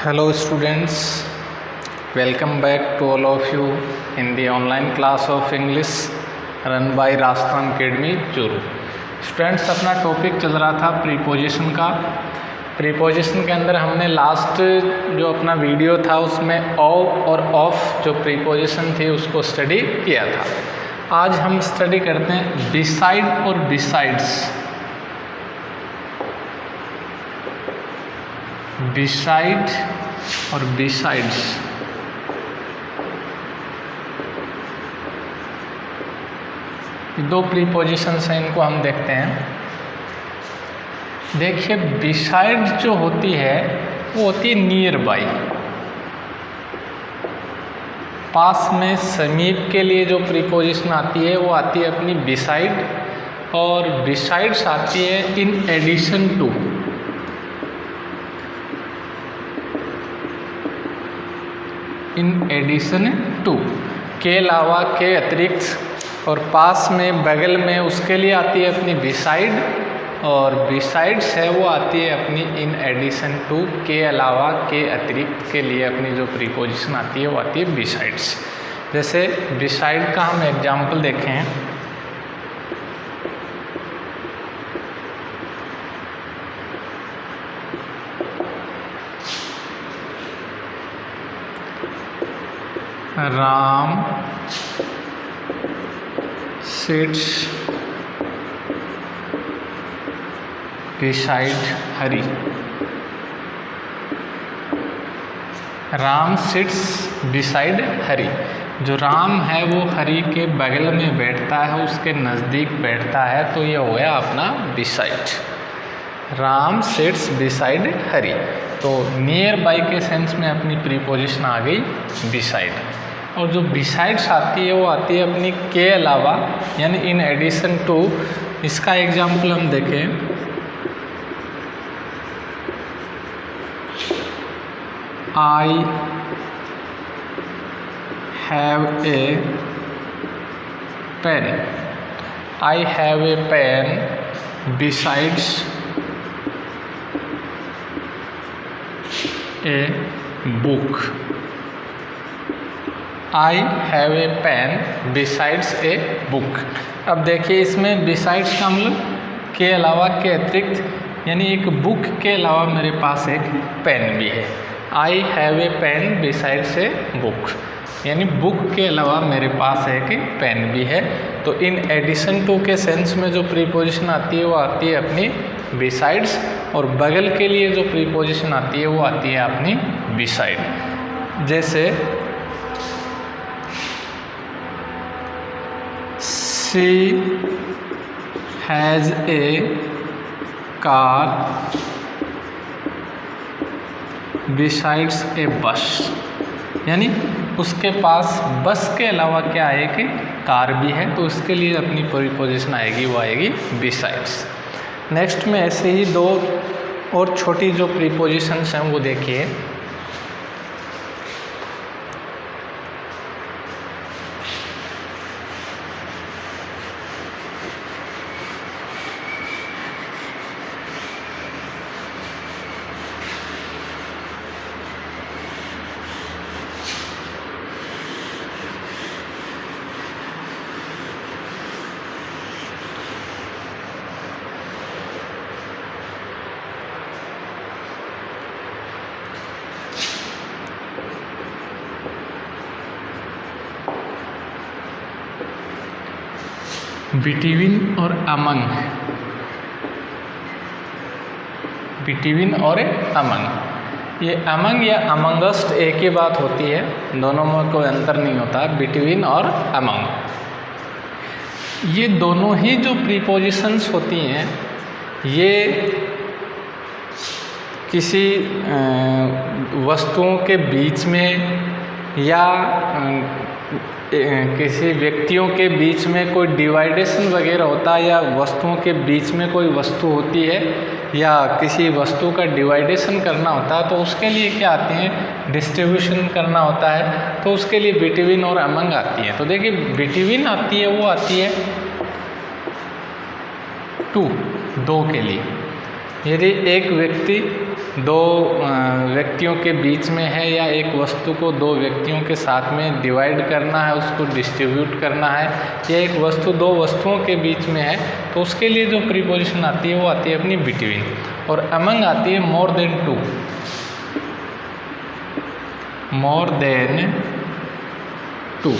Hello students, welcome back to all of you in the online class of English run by Rajasthan academy Churu. Students, अपना topic चल रहा था preposition का। Preposition के अंदर हमने लास्ट जो अपना वीडियो था उसमें ऑफ और ऑफ जो प्रीपोजिशन थी उसको स्टडी किया था। आज हम स्टडी करते हैं बिसाइड और बिसाइड्स। बिसाइड और बिसाइड्स दो प्रीपोजिशंस हैं, इनको हम देखते हैं। देखिए, बिसाइड जो होती है वो होती है नियर बाई, पास में, समीप के लिए जो प्रीपोजिशन आती है वो आती है अपनी बिसाइड, और बिसाइड्स आती है in addition to. In addition to के अलावा, के अतिरिक्त, और पास में, बगल में, उसके लिए आती है अपनी बिसाइड, और बिसाइड्स है वो आती है अपनी इन एडिशन टू। के अलावा, के अतिरिक्त के लिए अपनी जो प्रीपोजिशन आती है वो आती है बिसाइड्स। जैसे बिसाइड का हम एग्जाम्पल देखें, राम सिट्स बिसाइड हरी। राम सिट्स बिसाइड हरी। जो राम है वो हरी के बगल में बैठता है, उसके नज़दीक बैठता है, तो ये हो गया अपना बिसाइड। राम सिट्स बिसाइड हरी, तो नियर बाई के सेंस में अपनी प्रीपोजिशन आ गई बिसाइड। और जो बिसाइड्स आती है वो आती है अपनी के अलावा, यानी इन एडिशन टू। इसका एग्जाम्पल हम देखें, I have a pen. I have a pen besides a book. I have a pen besides a book. अब देखिए, इसमें बिसाइड्स का मतलब के अलावा, के अतिरिक्त, यानी एक बुक के अलावा मेरे पास एक पेन भी है। I have a pen besides a book, यानी बुक के अलावा मेरे पास एक पेन भी है। तो इन एडिशन टू के सेंस में जो प्रीपोजिशन आती है वो आती है अपनी बिसाइड्स, और बगल के लिए जो प्रीपोजिशन आती है वो आती है अपनी बिसाइड। जैसे she has a car besides a bus, यानी उसके पास बस के अलावा क्या है कि कार भी है, तो उसके लिए अपनी प्रीपोजिशन आएगी वो आएगी बिसाइड्स। नेक्स्ट में ऐसे ही दो और छोटी जो प्रीपोजिशंस हैं वो देखिए। बिटवीन और अमंग। बिटवीन और अमंग, ये अमंग या अमंगस्ट एक ही बात होती है, दोनों में कोई अंतर नहीं होता। बिटवीन और अमंग, ये दोनों ही जो प्रीपोजिशंस होती हैं ये किसी वस्तुओं के बीच में या किसी व्यक्तियों के बीच में कोई डिवाइडेशन वगैरह होता है, या वस्तुओं के बीच में कोई वस्तु होती है या किसी वस्तु का डिवाइडेशन करना होता है, तो उसके लिए क्या आती हैं, डिस्ट्रीब्यूशन करना होता है, तो उसके लिए बिटवीन और अमंग आती है। तो देखिए, बिटवीन आती है वो आती है टू, दो के लिए। यदि एक व्यक्ति दो व्यक्तियों के बीच में है या एक वस्तु को दो व्यक्तियों के साथ में डिवाइड करना है, उसको डिस्ट्रीब्यूट करना है, या एक वस्तु दो वस्तुओं के बीच में है, तो उसके लिए जो प्रीपोजिशन आती है वो आती है अपनी बिटवीन। और अमंग आती है more than two, more than two,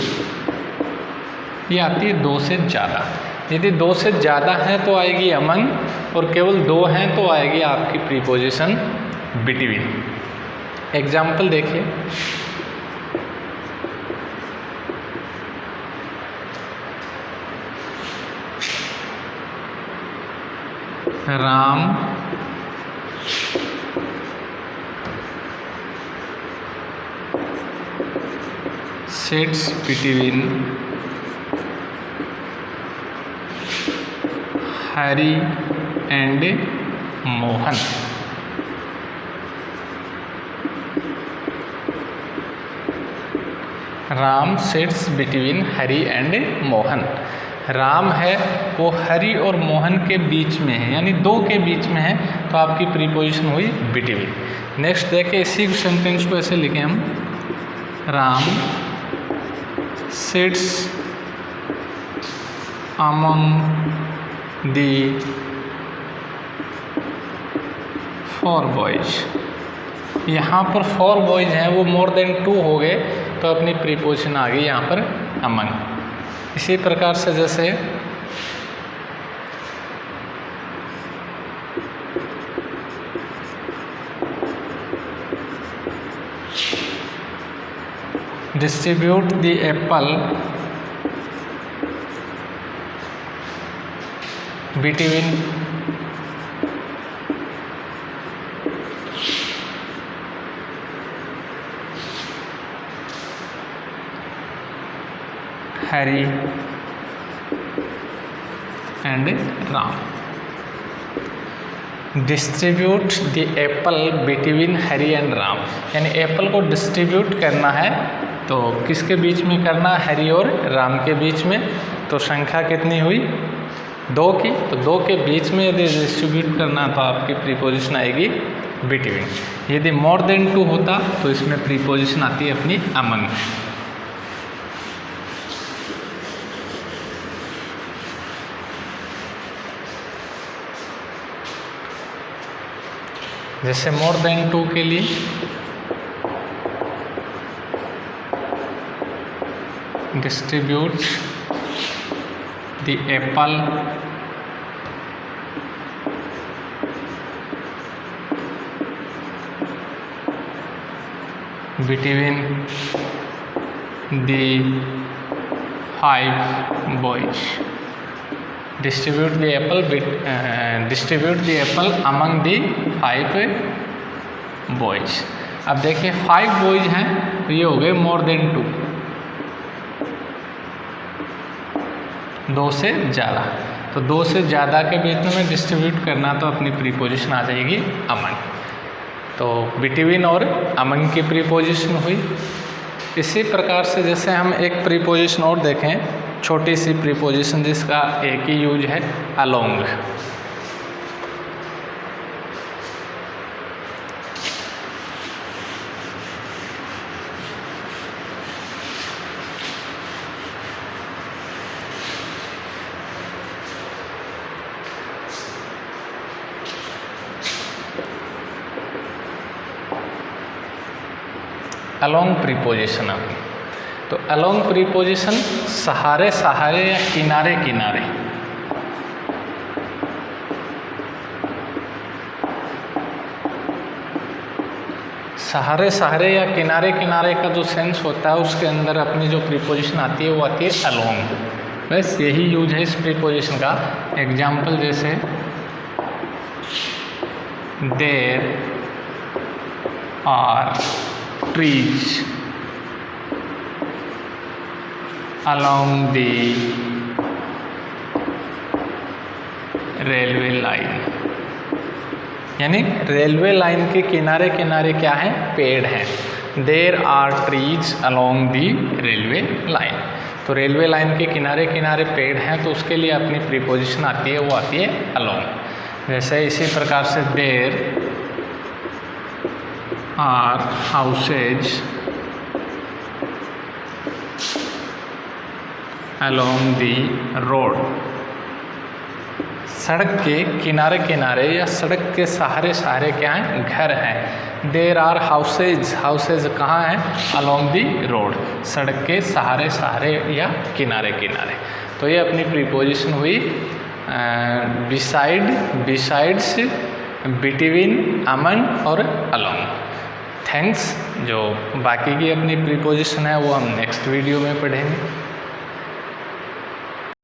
ये आती है दो से ज़्यादा। यदि दो से ज़्यादा है तो आएगी अमंग, और केवल दो हैं तो आएगी आपकी प्रीपोजिशन बिटवीन। एग्जाम्पल देखिए, Ram sits between Hari and Mohan। Ram sits between Hari and Mohan. Ram है वो हरी और मोहन के बीच में है, यानी दो के बीच में है, तो आपकी प्रीपोजिशन हुई बिटवीन। नेक्स्ट देखिए, इसी सेंटेंस को ऐसे लिखें हम, Ram sits among the four boys. यहाँ पर फोर बॉयज हैं, वो मोर देन टू हो गए, तो अपनी प्रीपोजिशन आ गई यहाँ पर अमंग। इसी प्रकार से जैसे distribute the Apple between Hari and Ram. Distribute the Apple between Hari and Ram, यानी एप्पल को डिस्ट्रीब्यूट करना है, तो किसके बीच में करना है? हरी और राम के बीच में। तो संख्या कितनी हुई? दो की, तो दो के बीच में यदि डिस्ट्रीब्यूट करना तो आपकी प्रीपोजिशन आएगी बिटवीन। यदि मोर देन टू होता तो इसमें प्रीपोजिशन आती है अपनी अमंग। जैसे मोर देन टू के लिए distribute the Apple between the 5 boys. Distribute the Apple among the 5 boys. अब देखिए 5 बॉयज हैं, तो ये हो गए मोर देन टू, दो से ज़्यादा। तो दो से ज़्यादा के बीच में डिस्ट्रीब्यूट करना तो अपनी प्रीपोजिशन आ जाएगी अमंग। तो बिटवीन और अमंग की प्रीपोजिशन हुई। इसी प्रकार से जैसे हम एक प्रीपोजिशन और देखें, छोटी सी प्रीपोजिशन जिसका एक ही यूज है, अलोंग। Along preposition. अब तो अलोंग प्रीपोजिशन सहारे सहारे या किनारे किनारे। सहारे सहारे या किनारे किनारे का जो सेंस होता है उसके अंदर अपनी जो प्रीपोजिशन आती है वो आती है अलोंग। बस यही यूज है इस प्रीपोजिशन का। एग्जाम्पल जैसे there are trees along the railway line, यानी रेलवे लाइन के किनारे किनारे क्या है? पेड़ हैं। There are trees along the railway line। तो रेलवे लाइन के किनारे किनारे पेड़ हैं, तो उसके लिए अपनी प्रीपोजिशन आती है, वो आती है along। जैसे इसी प्रकार से there are houses along the road. सड़क के किनारे किनारे या सड़क के सहारे सहारे क्या हैं, घर हैं। देर आर हाउसेज, हाउसेज कहाँ हैं, अलोंग दी रोड, सड़क के सहारे सहारे या किनारे किनारे। तो ये अपनी प्रीपोजिशन हुई बिसाइड, बिसाइड्स, बिटवीन, अमंग और अलोंग। थैंक्स। जो बाकी की अपनी प्रीपोजिशन है वो हम नेक्स्ट वीडियो में पढ़ेंगे।